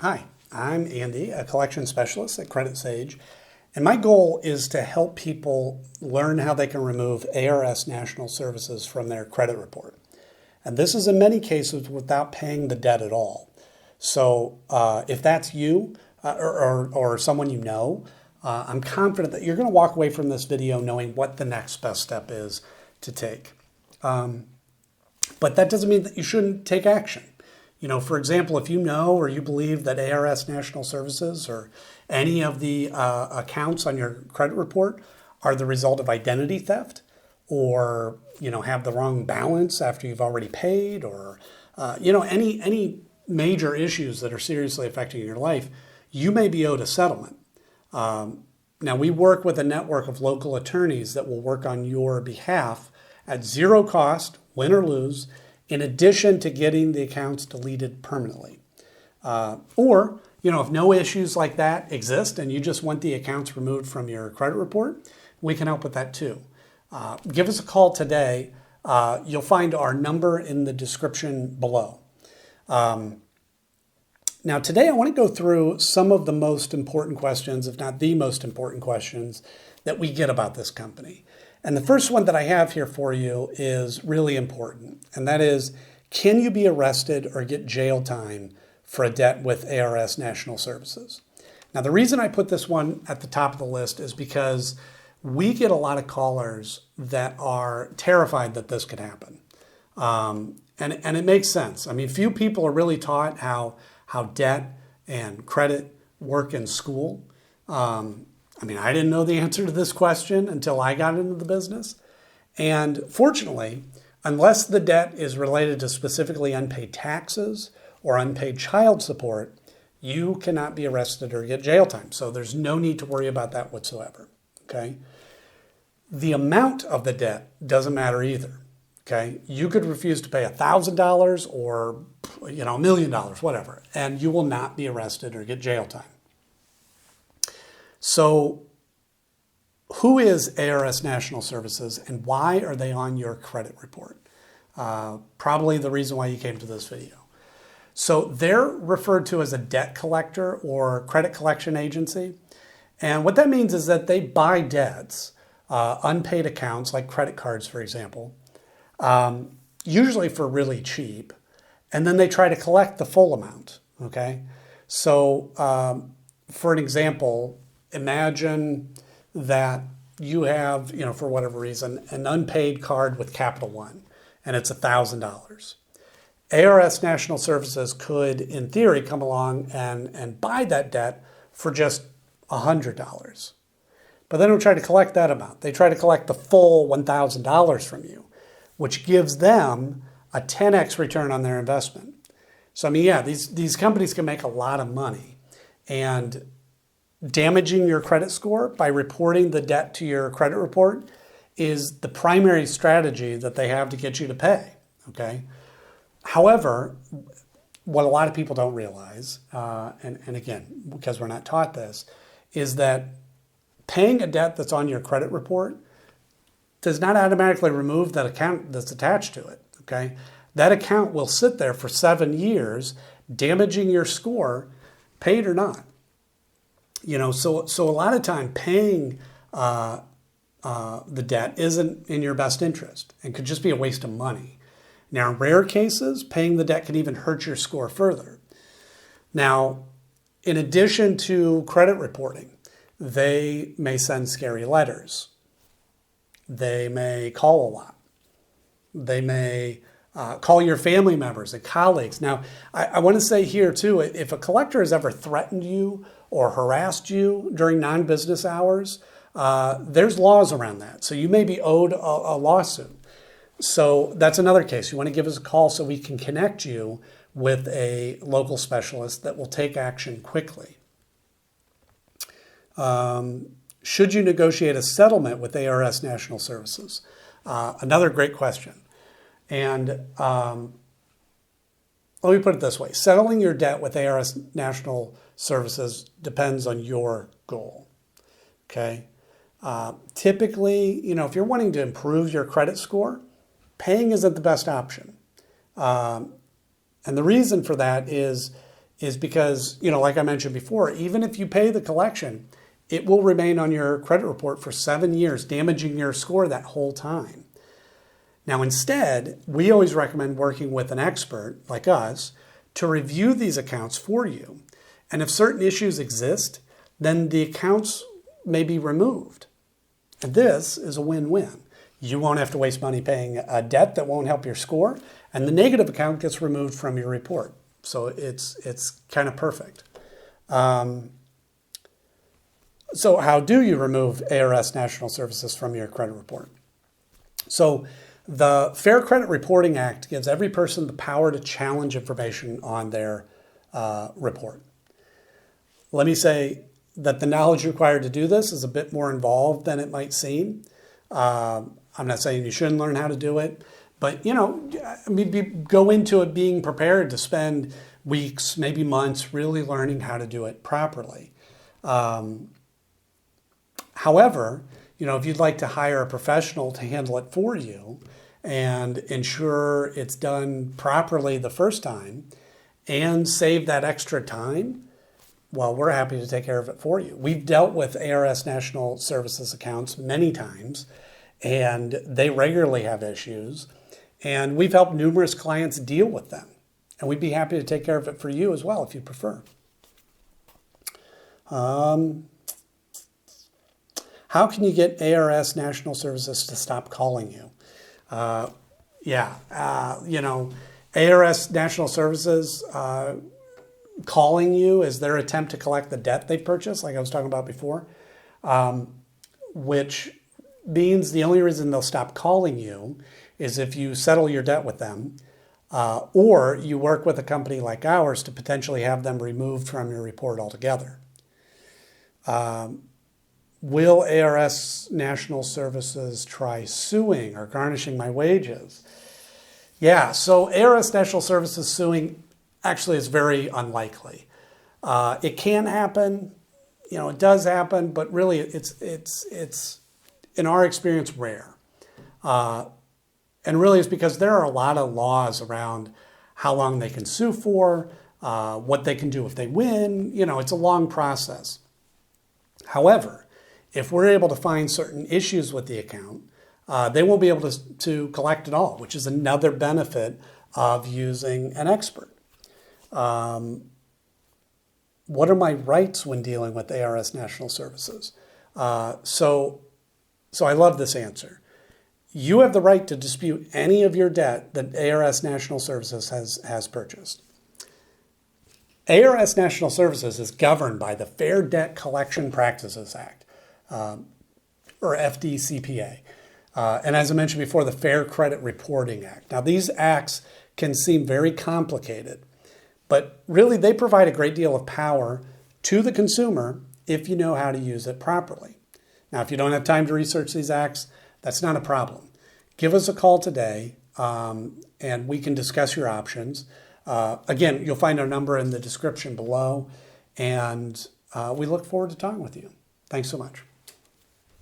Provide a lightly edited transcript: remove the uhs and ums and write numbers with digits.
Hi, I'm Andy, a collection specialist at Credit Sage, and my goal is to help people learn how they can remove ARS National Services from their credit report. And this is in many cases without paying the debt at all. So if that's you or someone you know, I'm confident that you're going to walk away from this video knowing what the next best step is to take. But that doesn't mean that you shouldn't take action. You know, for example, if you know or you believe that ARS National Services or any of the accounts on your credit report are the result of identity theft, or have the wrong balance after you've already paid, or any major issues that are seriously affecting your life, you may be owed a settlement. Now, we work with a network of local attorneys that will work on your behalf at zero cost, win or lose, in addition to getting the accounts deleted permanently. Or, if no issues like that exist and you just want the accounts removed from your credit report, we can help with that too. Give us a call today. You'll find our number in the description below. Now, today I want to go through some of the most important questions, if not the most important questions, that we get about this company. And the first one that I have here for you is really important, and that is, can you be arrested or get jail time for a debt with ARS National Services? Now, the reason I put this one at the top of the list is because we get a lot of callers that are terrified that this could happen. And it makes sense. I mean, few people are really taught how debt and credit work in school. I didn't know the answer to this question until I got into the business. And fortunately, unless the debt is related to specifically unpaid taxes or unpaid child support, you cannot be arrested or get jail time. So there's no need to worry about that whatsoever. Okay. The amount of the debt doesn't matter either. Okay. You could refuse to pay $1,000 or, $1 million, whatever, and you will not be arrested or get jail time. So who is ARS National Services and why are they on your credit report? Probably the reason why you came to this video. So they're referred to as a debt collector or credit collection agency. And what that means is that they buy debts, unpaid accounts like credit cards, for example, usually for really cheap. And then they try to collect the full amount. Okay. So for an example, imagine that you have, for whatever reason, an unpaid card with Capital One, and it's $1,000. ARS National Services could, in theory, come along and buy that debt for just $100. But they don't try to collect that amount. They try to collect the full $1,000 from you, which gives them a 10x return on their investment. So, these companies can make a lot of money. And damaging your credit score by reporting the debt to your credit report is the primary strategy that they have to get you to pay, okay? However, what a lot of people don't realize, and again, because we're not taught this, is that paying a debt that's on your credit report does not automatically remove that account that's attached to it, okay? That account will sit there for 7 years, damaging your score, paid or not. So a lot of time paying the debt isn't in your best interest and could just be a waste of money. Now, in rare cases, paying the debt can even hurt your score further. Now, in addition to credit reporting, they may send scary letters. They may call a lot. They may call your family members and colleagues. Now, I want to say here too, if a collector has ever threatened you or harassed you during non-business hours, there's laws around that. So you may be owed a lawsuit. So that's another case. You want to give us a call so we can connect you with a local specialist that will take action quickly. Should you negotiate a settlement with ARS National Services? Another great question. And let me put it this way. Settling your debt with ARS National Services depends on your goal. Okay. Typically, if you're wanting to improve your credit score, paying isn't the best option. And the reason for that is is because, like I mentioned before, even if you pay the collection, it will remain on your credit report for 7 years, damaging your score that whole time. Now, instead, we always recommend working with an expert like us to review these accounts for you. And if certain issues exist, then the accounts may be removed. And this is a win-win. You won't have to waste money paying a debt that won't help your score, and the negative account gets removed from your report. So it's kind of perfect. So how do you remove ARS National Services from your credit report? So the Fair Credit Reporting Act gives every person the power to challenge information on their report. Let me say that the knowledge required to do this is a bit more involved than it might seem. I'm not saying you shouldn't learn how to do it, but go into it being prepared to spend weeks, maybe months, really learning how to do it properly. However, if you'd like to hire a professional to handle it for you and ensure it's done properly the first time and save that extra time, well, we're happy to take care of it for you. We've dealt with ARS National Services accounts many times, and they regularly have issues, and we've helped numerous clients deal with them. And we'd be happy to take care of it for you as well if you prefer. How can you get ARS National Services to stop calling you? ARS National Services calling you is their attempt to collect the debt they purchased, like I was talking about before, which means the only reason they'll stop calling you is if you settle your debt with them, or you work with a company like ours to potentially have them removed from your report altogether. Will ARS National Services try suing or garnishing my wages? Yeah, so ARS National Services suing actually is very unlikely. It can happen, it does happen, but really it's in our experience rare. And really it's because there are a lot of laws around how long they can sue for, what they can do if they win. It's a long process. However, if we're able to find certain issues with the account, they won't be able to collect at all, which is another benefit of using an expert. What are my rights when dealing with ARS National Services? So I love this answer. You have the right to dispute any of your debt that ARS National Services has purchased. ARS National Services is governed by the Fair Debt Collection Practices Act, or FDCPA. And as I mentioned before, the Fair Credit Reporting Act. Now, these acts can seem very complicated, but really they provide a great deal of power to the consumer if you know how to use it properly. Now, if you don't have time to research these acts, that's not a problem. Give us a call today, and we can discuss your options. Again, you'll find our number in the description below, and we look forward to talking with you. Thanks so much.